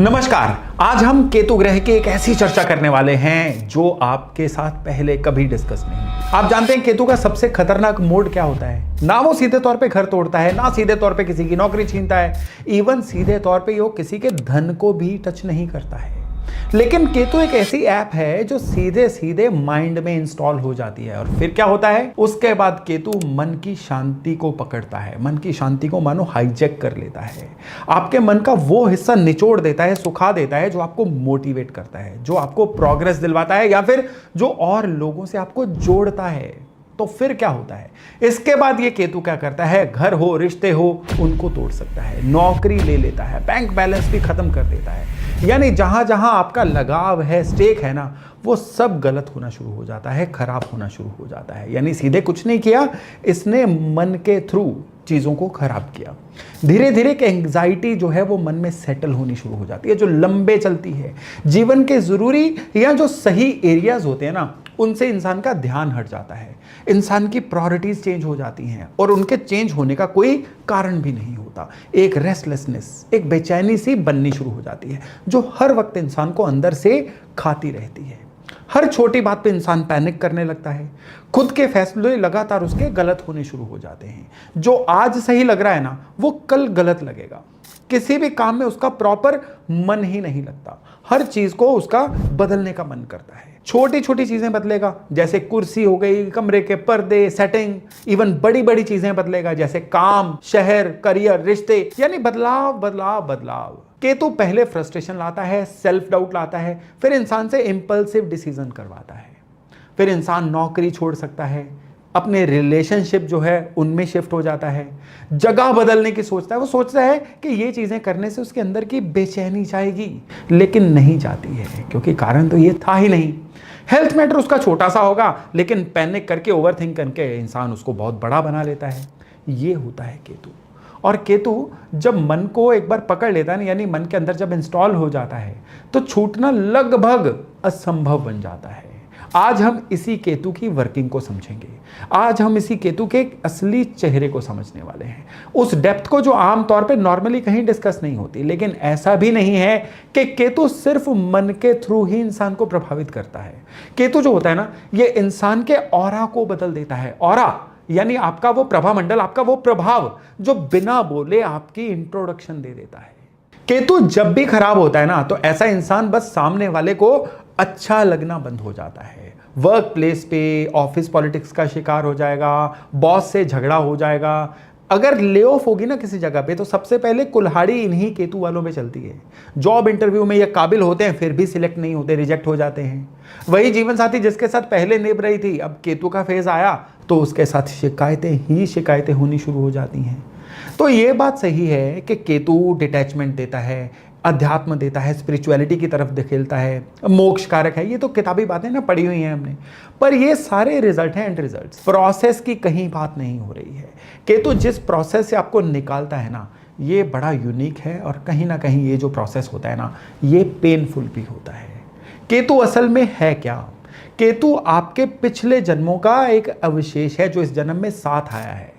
नमस्कार। आज हम केतु ग्रह की एक ऐसी चर्चा करने वाले हैं जो आपके साथ पहले कभी डिस्कस नहीं हुई। आप जानते हैं केतु का सबसे खतरनाक मोड क्या होता है? ना वो सीधे तौर पे घर तोड़ता है, ना सीधे तौर पे किसी की नौकरी छीनता है, इवन सीधे तौर पे वो किसी के धन को भी टच नहीं करता है। लेकिन केतु एक ऐसी ऐप है जो सीधे सीधे माइंड में इंस्टॉल हो जाती है और फिर क्या होता है? उसके बाद केतु मन की शांति को पकड़ता है, मन की शांति को मानो हाईजैक कर लेता है। आपके मन का वो हिस्सा निचोड़ देता है, सुखा देता है जो आपको मोटिवेट करता है, जो आपको प्रोग्रेस दिलवाता है या फिर जो और लोगों से आपको जोड़ता है। तो फिर क्या होता है? इसके बाद ये केतु क्या करता है? घर हो, रिश्ते हो, उनको तोड़ सकता है, नौकरी ले लेता है, बैंक बैलेंस भी खत्म कर देता है। यानी जहां जहां आपका लगाव है, स्टेक है ना, वो सब गलत होना शुरू हो जाता है, खराब होना शुरू हो जाता है। यानी सीधे कुछ नहीं किया, इसने मन के थ्रू चीज़ों को खराब किया। धीरे धीरे एक एंग्जाइटी जो है वो मन में सेटल होनी शुरू हो जाती है, जो लंबे चलती है। जीवन के ज़रूरी या जो सही एरियाज होते हैं ना, उनसे इंसान का ध्यान हट जाता है, इंसान की प्रायोरिटीज चेंज हो जाती हैं और उनके चेंज होने का कोई कारण भी नहीं होता। एक रेस्टलेसनेस, एक बेचैनी सी बननी शुरू हो जाती है जो हर वक्त इंसान को अंदर से खाती रहती है। हर छोटी बात पे इंसान पैनिक करने लगता है, खुद के फैसले लगातार उसके गलत होने शुरू हो जाते हैं। जो आज सही लग रहा है ना, वो कल गलत लगेगा। किसी भी काम में उसका प्रॉपर मन ही नहीं लगता, हर चीज को उसका बदलने का मन करता है। छोटी छोटी चीजें बदलेगा, जैसे कुर्सी हो गई, कमरे के पर्दे, सेटिंग, इवन बड़ी बड़ी चीजें बदलेगा, जैसे काम, शहर, करियर, रिश्ते, यानी बदलाव बदलाव बदलाव। केतु पहले फ्रस्ट्रेशन लाता है, सेल्फ डाउट लाता है, फिर इंसान से इंपल्सिव डिसीजन करवाता है, फिर इंसान नौकरी छोड़ सकता है, अपने रिलेशनशिप जो है उनमें शिफ्ट हो जाता है, जगह बदलने की सोचता है। वो सोचता है कि ये चीज़ें करने से उसके अंदर की बेचैनी जाएगी, लेकिन नहीं जाती है, क्योंकि कारण तो ये था ही नहीं। हेल्थ मैटर उसका छोटा सा होगा, लेकिन पैनिक करके, ओवरथिंक करके इंसान उसको बहुत बड़ा बना लेता है। ये होता है केतु। और केतु जब मन को एक बार पकड़ लेता है ना, यानी मन के अंदर जब इंस्टॉल हो जाता है, तो छूटना लगभग असंभव बन जाता है। आज हम इसी केतु की वर्किंग को समझेंगे। आज हम इसी केतु के असली चेहरे को समझने वाले हैं, उस डेप्थ को जो आमतौर पे नॉर्मली कहीं डिस्कस नहीं होती। लेकिन ऐसा भी नहीं है कि केतु सिर्फ मन के थ्रू ही इंसान को प्रभावित करता है। केतु जो होता है ना, ये इंसान के ऑरा को बदल देता है। ऑरा यानी आपका वो प्रभामंडल, आपका वो प्रभाव जो बिना बोले आपकी इंट्रोडक्शन दे देता है। केतु जब भी खराब होता है ना, तो ऐसा इंसान बस सामने वाले को अच्छा लगना बंद हो जाता है। वर्क प्लेस पे, ऑफिस पॉलिटिक्स का शिकार हो जाएगा, बॉस से झगड़ा हो जाएगा। अगर ले ऑफ होगी ना किसी जगह पे, तो सबसे पहले कुल्हाड़ी इन्हीं केतु वालों में चलती है। जॉब इंटरव्यू में ये काबिल होते हैं, फिर भी सिलेक्ट नहीं होते, रिजेक्ट हो जाते हैं। वही जीवन साथी जिसके साथ पहले निभ रही थी, अब केतु का फेज आया तो उसके साथ शिकायतें ही शिकायतें होनी शुरू हो जाती हैं। तो ये बात सही है कि केतु डिटैचमेंट देता है, अध्यात्म देता है, स्पिरिचुअलिटी की तरफ धकेलता है, मोक्ष कारक है। ये तो किताबी बातें ना पढ़ी हुई हैं हमने, पर ये सारे रिजल्ट हैं, एंड रिजल्ट्स। प्रोसेस की कहीं बात नहीं हो रही है। केतु जिस प्रोसेस से आपको निकालता है ना, ये बड़ा यूनिक है और कहीं ना कहीं ये जो प्रोसेस होता है ना, ये पेनफुल भी होता है। केतु असल में है क्या? केतु आपके पिछले जन्मों का एक अवशेष है जो इस जन्म में साथ आया है।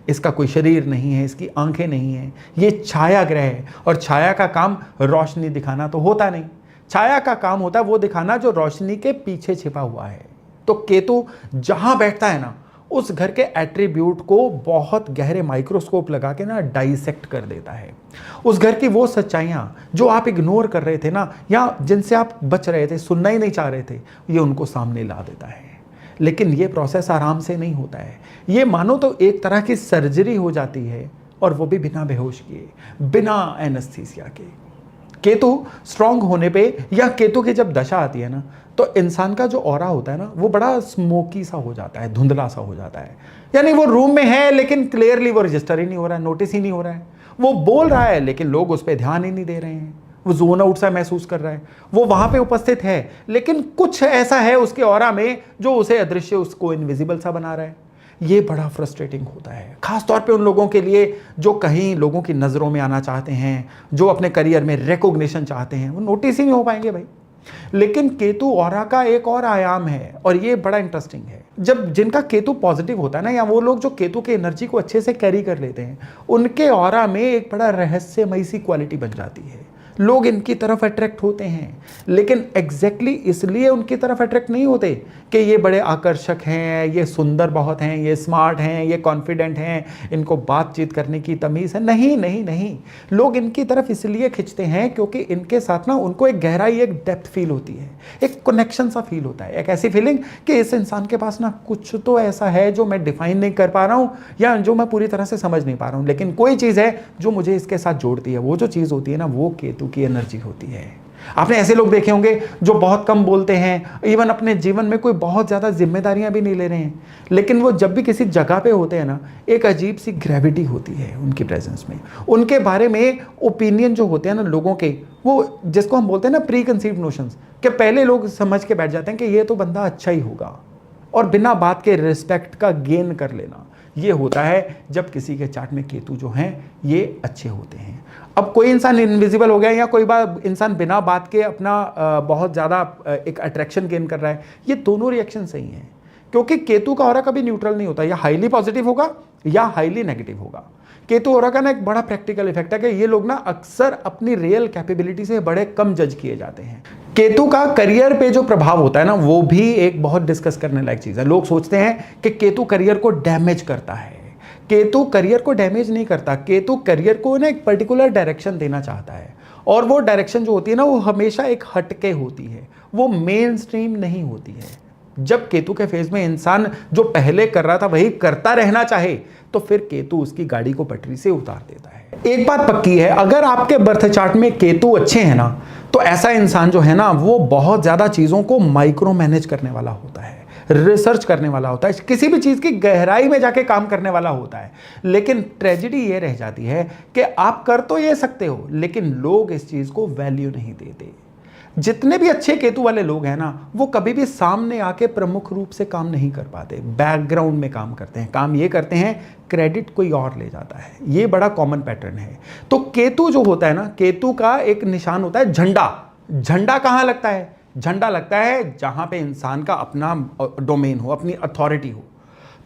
इसका कोई शरीर नहीं है, इसकी आंखें नहीं हैं, ये छाया ग्रह है। और छाया का काम रोशनी दिखाना तो होता नहीं, छाया का काम होता है वो दिखाना जो रोशनी के पीछे छिपा हुआ है। तो केतु जहां बैठता है ना, उस घर के एट्रीब्यूट को बहुत गहरे माइक्रोस्कोप लगा के ना डाइसेक्ट कर देता है। उस घर की वो सच्चाइयां जो आप इग्नोर कर रहे थे ना, या जिनसे आप बच रहे थे, सुनना ही नहीं चाह रहे थे, ये उनको सामने ला देता है। लेकिन ये प्रोसेस आराम से नहीं होता है। ये मानो तो एक तरह की सर्जरी हो जाती है, और वो भी बिना बेहोश किए, बिना एनेस्थीसिया के। केतु स्ट्रांग होने पे, या केतु की जब दशा आती है ना, तो इंसान का जो ऑरा होता है ना, वो बड़ा स्मोकी सा हो जाता है, धुंधला सा हो जाता है। यानी वो रूम में है, लेकिन क्लियरली वो रजिस्टर ही नहीं हो रहा है, नोटिस ही नहीं हो रहा है। वो बोल रहा है, लेकिन लोग उस पर ध्यान ही नहीं दे रहे हैं। वो जोन आउट सा महसूस कर रहा है। वो वहां पे उपस्थित है, लेकिन कुछ ऐसा है उसके ऑरा में जो उसे अदृश्य, उसको इनविजिबल सा बना रहा है। ये बड़ा फ्रस्ट्रेटिंग होता है, खास तौर पे उन लोगों के लिए जो कहीं लोगों की नज़रों में आना चाहते हैं, जो अपने करियर में रिकॉग्निशन चाहते हैं। वो नोटिस ही नहीं हो पाएंगे भाई। लेकिन केतु ऑरा का एक और आयाम है, और ये बड़ा इंटरेस्टिंग है। जब जिनका केतु पॉजिटिव होता है ना, या वो लोग जो केतु की एनर्जी को अच्छे से कैरी कर लेते हैं, उनके ऑरा में एक बड़ा रहस्यमयी सी क्वालिटी बन जाती है, लोग इनकी तरफ अट्रैक्ट होते हैं, लेकिन एग्जैक्टली इसलिए उनकी तरफ अट्रैक्ट नहीं होते कि ये बड़े आकर्षक हैं, ये सुंदर बहुत हैं, ये स्मार्ट हैं, ये कॉन्फिडेंट हैं, इनको बातचीत करने की तमीज़ है। नहीं नहीं नहीं, लोग इनकी तरफ इसलिए खिंचते हैं क्योंकि इनके साथ ना उनको एक गहराई, एक डेप्थ फील होती है, एक कनेक्शन सा फील होता है, एक ऐसी फीलिंग कि इस इंसान के पास ना कुछ तो ऐसा है जो मैं डिफाइन नहीं कर पा रहा हूँ या जो मैं पूरी तरह से समझ नहीं पा रहा हूँ, लेकिन कोई चीज़ है जो मुझे इसके साथ जोड़ती है। वो जो चीज़ होती है ना, वो केतु की एनर्जी होती है। आपने ऐसे लोग देखे होंगे जो बहुत कम बोलते हैं, इवन अपने जीवन में कोई बहुत ज़्यादा जिम्मेदारियां भी नहीं ले रहे हैं, लेकिन वो जब भी किसी जगह पे होते हैं ना, एक अजीब सी ग्रेविटी होती है उनकी प्रेजेंस में। उनके बारे में ओपिनियन जो होते हैं ना लोगों के, वो जिसको हम बोलते हैं ना प्री कंसीव्ड नोशंस, कि पहले लोग समझ के बैठ जाते हैं कि ये तो बंदा अच्छा ही होगा, और बिना बात के रिस्पेक्ट का गेन कर लेना, ये होता है जब किसी के चार्ट में केतु जो हैं ये अच्छे होते हैं। अब कोई इंसान इनविजिबल हो गया या कोई बार इंसान बिना बात के अपना बहुत ज़्यादा एक अट्रैक्शन गेन कर रहा है, ये दोनों रिएक्शन सही हैं, क्योंकि केतु का ऑरा कभी न्यूट्रल नहीं होता, या हाईली पॉजिटिव होगा या हाईली नेगेटिव होगा। केतु ऑरा का ना एक बड़ा प्रैक्टिकल इफेक्ट है कि ये लोग ना अक्सर अपनी रियल कैपेबिलिटी से बड़े कम जज किए जाते हैं। केतु का करियर पे जो प्रभाव होता है ना, वो भी एक बहुत डिस्कस करने लायक चीज़ है। लोग सोचते हैं कि केतु करियर को डैमेज करता है। केतु करियर को डैमेज नहीं करता, केतु करियर को ना एक पर्टिकुलर डायरेक्शन देना चाहता है, और वो डायरेक्शन जो होती है ना, वो हमेशा एक हटके होती है, वो मेन स्ट्रीम नहीं होती है। जब केतु के फेज में इंसान जो पहले कर रहा था वही करता रहना चाहे, तो फिर केतु उसकी गाड़ी को पटरी से उतार देता है। एक बात पक्की है, अगर आपके बर्थ चार्ट में केतु अच्छे हैं ना, तो ऐसा इंसान जो है ना, वो बहुत ज्यादा चीजों को माइक्रो मैनेज करने वाला होता है, रिसर्च करने वाला होता है, किसी भी चीज की गहराई में जाके काम करने वाला होता है। लेकिन ट्रेजेडी ये रह जाती है कि आप कर तो ये सकते हो, लेकिन लोग इस चीज को वैल्यू नहीं देते। जितने भी अच्छे केतु वाले लोग हैं ना, वो कभी भी सामने आके प्रमुख रूप से काम नहीं कर पाते, बैकग्राउंड में काम करते हैं। काम ये करते हैं, क्रेडिट कोई और ले जाता है। ये बड़ा कॉमन पैटर्न है। तो केतु जो होता है ना, केतु का एक निशान होता है झंडा। झंडा कहाँ लगता है? झंडा लगता है जहां पे इंसान का अपना डोमेन हो, अपनी अथॉरिटी हो।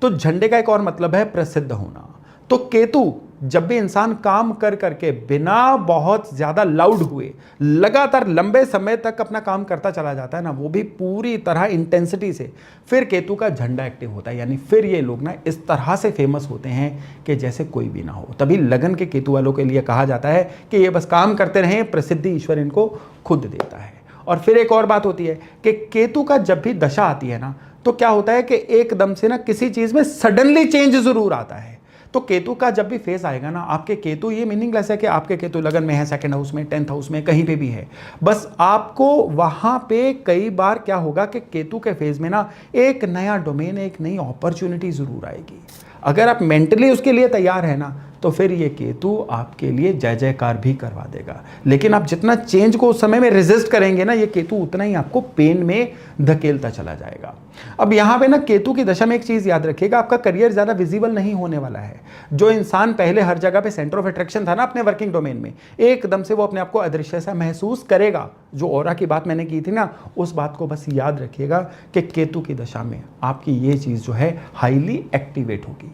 तो झंडे का एक और मतलब है प्रसिद्ध होना। तो केतु जब भी इंसान काम कर करके बिना बहुत ज्यादा लाउड हुए लगातार लंबे समय तक अपना काम करता चला जाता है ना, वो भी पूरी तरह इंटेंसिटी से, फिर केतु का झंडा एक्टिव होता है। यानी फिर ये लोग ना इस तरह से फेमस होते हैं कि जैसे कोई भी ना हो। तभी लगन के केतु वालों के लिए कहा जाता है कि ये बस काम करते रहें, प्रसिद्धि ईश्वर इनको खुद देता है। और फिर एक और बात होती है कि केतु का जब भी दशा आती है ना, तो क्या होता है कि एकदम से ना किसी चीज में सडनली चेंज जरूर आता है। तो केतु का जब भी फेज आएगा ना, आपके केतु, ये मीनिंगलेस है कि आपके केतु लगन में है, सेकंड हाउस में, 10th हाउस में, कहीं पे भी है, बस आपको वहां पे कई बार क्या होगा कि केतु के फेज में ना एक नया डोमेन, एक नई अपॉर्चुनिटी जरूर आएगी। अगर आप मेंटली उसके लिए तैयार है ना, तो फिर ये केतु आपके लिए जय जयकार भी करवा देगा। लेकिन आप जितना चेंज को उस समय में रेजिस्ट करेंगे ना, ये केतु उतना ही आपको पेन में धकेलता चला जाएगा। अब यहाँ पे ना केतु की दशा में एक चीज याद रखिएगा, आपका करियर ज्यादा विजिबल नहीं होने वाला है। जो इंसान पहले हर जगह पे सेंटर ऑफ अट्रैक्शन था ना अपने वर्किंग डोमेन में, एकदम से वो अपने आप को अदृश्य सा महसूस करेगा। जो ऑरा की बात मैंने की थी ना, उस बात को बस याद रखिएगा कि केतु की दशा में आपकी ये चीज जो है हाईली एक्टिवेट होगी।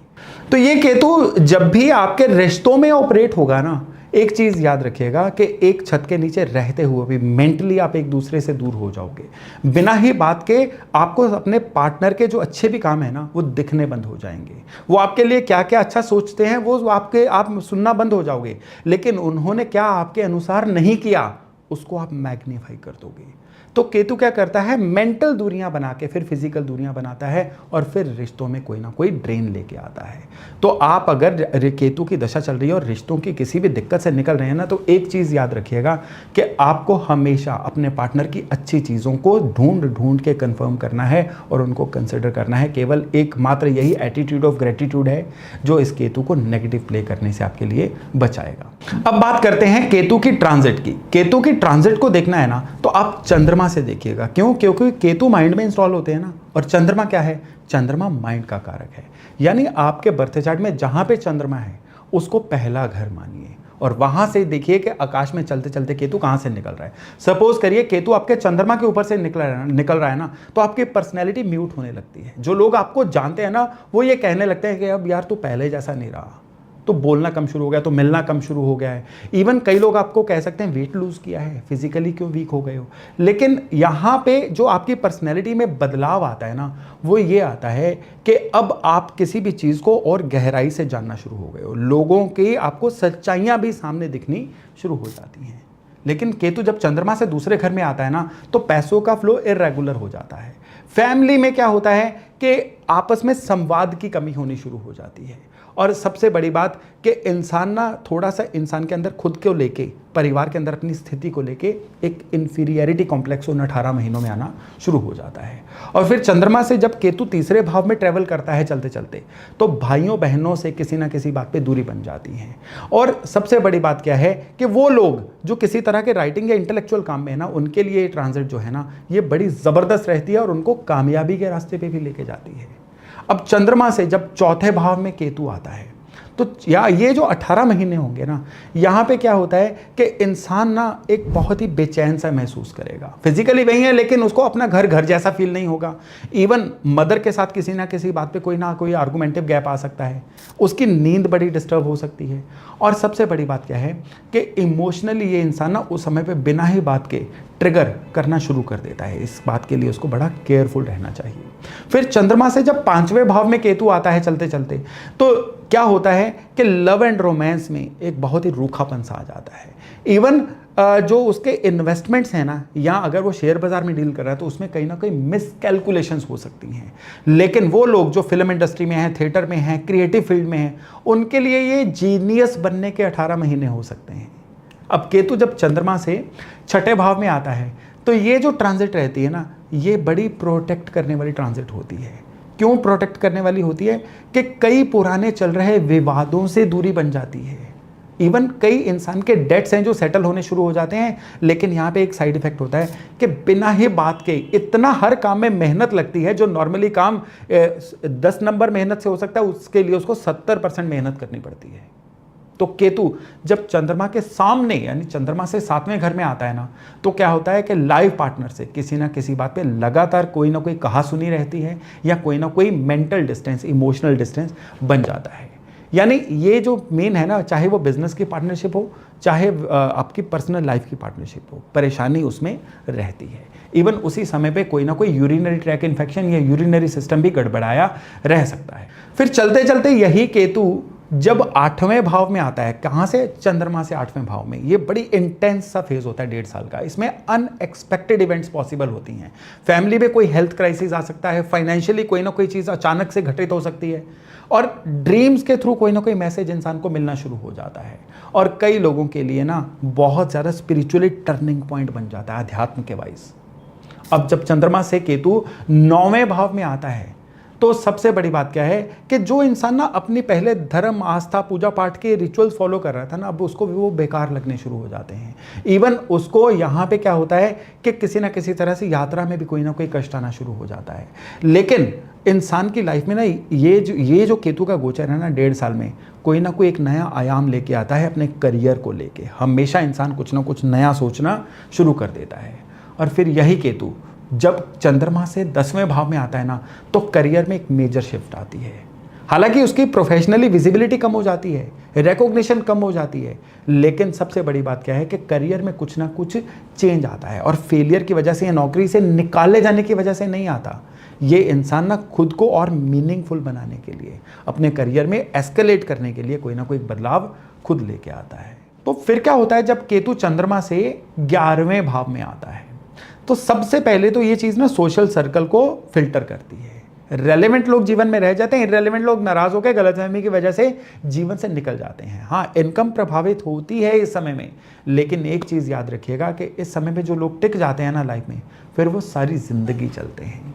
तो ये केतु जब भी आपके रिश्तों में ऑपरेट होगा ना, एक चीज याद रखिएगा कि एक छत के नीचे रहते हुए भी मेंटली आप एक दूसरे से दूर हो जाओगे। बिना ही बात के आपको अपने पार्टनर के जो अच्छे भी काम है ना, वो दिखने बंद हो जाएंगे। वो आपके लिए क्या क्या अच्छा सोचते हैं वो आप सुनना बंद हो जाओगे। लेकिन उन्होंने क्या आपके अनुसार नहीं किया, उसको आप मैग्नीफाई कर दोगे। तो केतु क्या करता है, मेंटल दूरियां बना के फिर फिजिकल दूरियां बनाता है, और फिर रिश्तों में कोई ना कोई ड्रेन लेके आता है। तो आप अगर केतु की दशा चल रही है और रिश्तों की किसी भी दिक्कत से निकल रहे हैं ना, तो एक चीज याद रखिएगा कि आपको हमेशा अपने पार्टनर की अच्छी चीजों को ढूंढ ढूंढ के कंफर्म करना है और उनको कंसिडर करना है। केवल एकमात्र यही एटीट्यूड ऑफ ग्रेटिट्यूड है जो इस केतु को नेगेटिव प्ले करने से आपके लिए बचाएगा। अब बात करते हैं केतु की ट्रांजिट की। केतु की ट्रांजिट को देखना है ना, तो आप चंद्रमा से देखिएगा। क्यों? क्योंकि केतु माइंड में इंस्टॉल होते हैं ना, और चंद्रमा क्या है? चंद्रमा माइंड का कारक है। यानी आपके बर्थ चार्ट में जहां पे चंद्रमा है उसको पहला घर मानिए, और वहां से देखिए कि आकाश में चलते चलते केतु कहां से निकल रहा है। सपोज करिए केतु आपके चंद्रमा के ऊपर से निकल रहा है ना, तो आपकी पर्सनैलिटी म्यूट होने लगती है। जो लोग आपको जानते हैं ना, वो ये कहने लगते हैं कि अब यार तू पहले जैसा नहीं रहा, तो बोलना कम शुरू हो गया, तो मिलना कम शुरू हो गया है। इवन कई लोग आपको कह सकते हैं वेट लूज किया है, फिजिकली क्यों वीक हो गए हो। लेकिन यहाँ पे जो आपकी पर्सनैलिटी में बदलाव आता है ना, वो ये आता है कि अब आप किसी भी चीज़ को और गहराई से जानना शुरू हो गए हो, लोगों की आपको सच्चाइयाँ भी सामने दिखनी शुरू हो जाती हैं। लेकिन केतु जब चंद्रमा से दूसरे घर में आता है ना, तो पैसों का फ्लो इरेगुलर हो जाता है। फैमिली में क्या होता है कि आपस में संवाद की कमी होनी शुरू हो जाती है। और सबसे बड़ी बात कि इंसान ना थोड़ा सा इंसान के अंदर खुद को लेके, परिवार के अंदर अपनी स्थिति को लेके एक इन्फीरियरिटी कॉम्प्लेक्स उन 18 महीनों में आना शुरू हो जाता है। और फिर चंद्रमा से जब केतु तीसरे भाव में ट्रेवल करता है चलते चलते, तो भाइयों बहनों से किसी ना किसी बात पे दूरी बन जाती है। और सबसे बड़ी बात क्या है कि वो लोग जो किसी तरह के राइटिंग या इंटेलेक्चुअल काम में है ना, उनके लिए ये ट्रांजिट जो है ना, ये बड़ी ज़बरदस्त रहती है और उनको कामयाबी के रास्ते पर भी लेके जाती है। अब चंद्रमा से जब चौथे भाव में केतु आता है, तो या ये जो 18 महीने होंगे ना, यहाँ पे क्या होता है कि इंसान ना एक बहुत ही बेचैन सा महसूस करेगा। फिजिकली वही है, लेकिन उसको अपना घर घर जैसा फील नहीं होगा। इवन मदर के साथ किसी ना किसी बात पे कोई ना कोई आर्गुमेंटिव गैप आ सकता है, उसकी नींद बड़ी डिस्टर्ब हो सकती है। और सबसे बड़ी बात क्या है कि इमोशनली ये इंसान ना उस समय पे बिना ही बात के ट्रिगर करना शुरू कर देता है। इस बात के लिए उसको बड़ा केयरफुल रहना चाहिए। फिर चंद्रमा से जब 5वें भाव में केतु आता है चलते चलते, तो क्या होता है कि लव एंड रोमांस में एक बहुत ही रूखापन सा आ जाता है। इवन जो उसके इन्वेस्टमेंट्स हैं ना, या अगर वो शेयर बाजार में डील कर रहा है तो उसमें कहीं ना कहीं मिसकैलकुलेशंस हो सकती हैं। लेकिन वो लोग जो फिल्म इंडस्ट्री में हैं, थिएटर में हैं, क्रिएटिव फील्ड में हैं, उनके लिए ये जीनियस बनने के 18 महीने हो सकते हैं। अब केतु जब चंद्रमा से 6ठे भाव में आता है, तो ये जो ट्रांजिट रहती है ना, ये बड़ी प्रोटेक्ट करने वाली ट्रांजिट होती है। क्यों प्रोटेक्ट करने वाली होती है कि कई पुराने चल रहे विवादों से दूरी बन जाती है। इवन कई इंसान के डेट्स हैं जो सेटल होने शुरू हो जाते हैं। लेकिन यहाँ पे एक साइड इफेक्ट होता है कि बिना ही बात के इतना हर काम में मेहनत लगती है, जो नॉर्मली काम 10 नंबर मेहनत से हो सकता है, उसके लिए उसको 70% मेहनत करनी पड़ती है। तो केतु जब चंद्रमा के सामने यानी चंद्रमा से 7वें घर में आता है ना, तो क्या होता है कि लाइफ पार्टनर से किसी ना किसी बात पे लगातार कोई ना कोई कहासुनी रहती है, या कोई ना कोई मेंटल डिस्टेंस, इमोशनल डिस्टेंस बन जाता है। यानी ये जो मेन है ना, चाहे वो बिजनेस की पार्टनरशिप हो, चाहे आपकी पर्सनल लाइफ की पार्टनरशिप हो, परेशानी उसमें रहती है। इवन उसी समय पे कोई ना कोई यूरिनरी ट्रैक इन्फेक्शन या यूरिनरी सिस्टम भी गड़बड़ाया रह सकता है। फिर चलते चलते यही केतु जब 8वें भाव में आता है, कहाँ से, चंद्रमा से 8वें भाव में, ये बड़ी इंटेंस सा फेज होता है 1.5 साल का। इसमें अनएक्सपेक्टेड इवेंट्स पॉसिबल होती हैं। फैमिली में कोई हेल्थ क्राइसिस आ सकता है, फाइनेंशियली कोई ना कोई चीज़ अचानक से घटित हो सकती है, और ड्रीम्स के थ्रू कोई ना कोई मैसेज इंसान को मिलना शुरू हो जाता है। और कई लोगों के लिए ना बहुत ज़्यादा स्पिरिचुअली टर्निंग पॉइंट बन जाता है अध्यात्म के वाइज। अब जब चंद्रमा से केतु 9वें भाव में आता है, तो सबसे बड़ी बात क्या है कि जो इंसान ना अपनी पहले धर्म, आस्था, पूजा पाठ के रिचुअल्स फॉलो कर रहा था ना, अब उसको वो बेकार लगने शुरू हो जाते हैं। इवन उसको यहाँ पे क्या होता है कि किसी ना किसी तरह से यात्रा में भी कोई ना कोई कष्ट आना शुरू हो जाता है। लेकिन इंसान की लाइफ में ना ये जो केतु का गोचर है ना, 1.5 साल में कोई ना कोई एक नया आयाम लेके आता है अपने करियर को लेके। हमेशा इंसान कुछ ना कुछ नया सोचना शुरू कर देता है। और फिर यही केतु जब चंद्रमा से 10वें भाव में आता है ना, तो करियर में एक मेजर शिफ्ट आती है। हालांकि उसकी प्रोफेशनली विजिबिलिटी कम हो जाती है, रिकॉग्निशन कम हो जाती है, लेकिन सबसे बड़ी बात क्या है कि करियर में कुछ ना कुछ चेंज आता है। और फेलियर की वजह से या नौकरी से निकाले जाने की वजह से नहीं आता। ये इंसान ना खुद को और मीनिंगफुल बनाने के लिए, अपने करियर में एस्केलेट करने के लिए कोई ना कोई बदलाव खुद लेके आता है। तो फिर क्या होता है जब केतु चंद्रमा से 11वें भाव में आता है, तो सबसे पहले तो ये चीज़ ना सोशल सर्कल को फिल्टर करती है। रेलेवेंट लोग जीवन में रह जाते हैं, इररेलेवेंट लोग नाराज होकर गलतफहमी की वजह से जीवन से निकल जाते हैं। हाँ, इनकम प्रभावित होती है इस समय में, लेकिन एक चीज़ याद रखिएगा कि इस समय में जो लोग टिक जाते हैं ना लाइफ में, फिर वो सारी जिंदगी चलते हैं।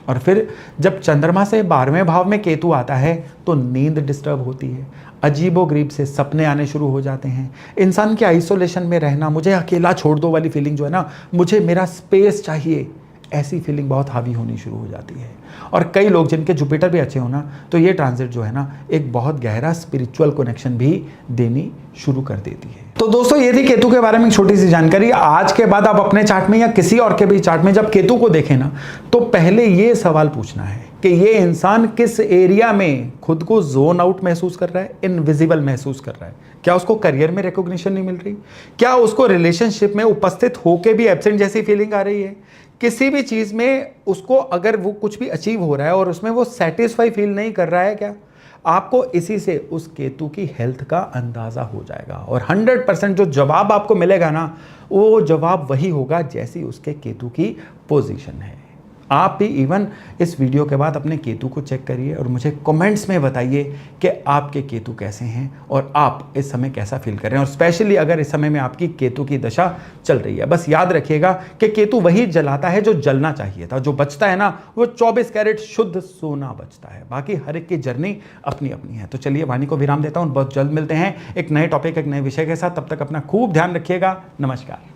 और फिर जब चंद्रमा से 12वें भाव में केतु आता है, तो नींद डिस्टर्ब होती है, अजीबोगरीब से सपने आने शुरू हो जाते हैं। इंसान के आइसोलेशन में रहना, मुझे अकेला छोड़ दो वाली फीलिंग जो है ना, मुझे मेरा स्पेस चाहिए, ऐसी फीलिंग बहुत हावी होनी शुरू हो जाती है। और कई लोग जिनके जुपिटर भी अच्छे हो ना, तो ये ट्रांजिट जो है ना एक बहुत गहरा स्पिरिचुअल कनेक्शन भी देनी शुरू कर देती है। तो दोस्तों, ये थी केतु के बारे में एक छोटी सी जानकारी। आज के बाद आप अपने चार्ट में या किसी और के भी चार्ट में जब केतु को देखें ना, तो पहले ये सवाल पूछना है कि ये इंसान किस एरिया में खुद को जोन आउट महसूस कर रहा है, इनविजिबल महसूस कर रहा है। क्या उसको करियर में रिकॉग्निशन नहीं मिल रही? क्या उसको रिलेशनशिप में उपस्थित होके भी एब्सेंट जैसी फीलिंग आ रही है? किसी भी चीज में उसको अगर वो कुछ भी अचीव हो रहा है और उसमें वो सेटिस्फाई फील नहीं कर रहा है, क्या आपको इसी से उस केतु की हेल्थ का अंदाजा हो जाएगा। और 100% जो जवाब आपको मिलेगा ना, वो जवाब वही होगा जैसी उसके केतु की पोजीशन है। आप भी इवन इस वीडियो के बाद अपने केतु को चेक करिए और मुझे कमेंट्स में बताइए कि आपके केतु कैसे हैं और आप इस समय कैसा फील कर रहे हैं। और स्पेशली अगर इस समय में आपकी केतु की दशा चल रही है, बस याद रखिएगा कि केतु वही जलाता है जो जलना चाहिए था। जो बचता है ना, वो 24 कैरेट शुद्ध सोना बचता है। बाकी हर एक की जर्नी अपनी अपनी है। तो चलिए वाणी को विराम देता हूँ। बहुत जल्द मिलते हैं एक नए टॉपिक, एक नए विषय के साथ। तब तक अपना खूब ध्यान रखिएगा। नमस्कार।